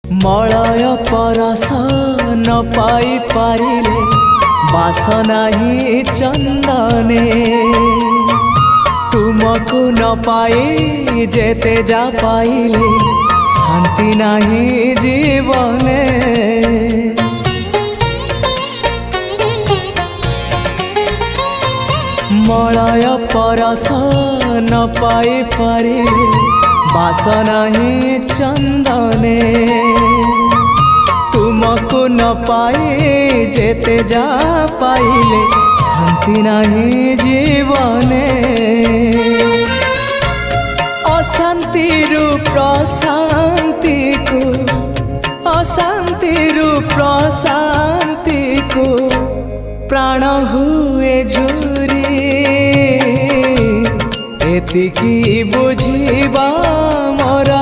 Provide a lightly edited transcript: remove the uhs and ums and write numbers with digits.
Malay परस न पाई पारिले बासना ही चंदने तुमको न पाई जेते जा पाइले शांति नहीं जीवने। मलय परस न पाई पारिले बासना ही चंदने तुमको न पाई जेते जा पाइले शांति नहीं जीवने। अशांति प्रशांति को अशांति प्रशांति को प्राण हुए झुरी एतिकी बुझिबा मोरा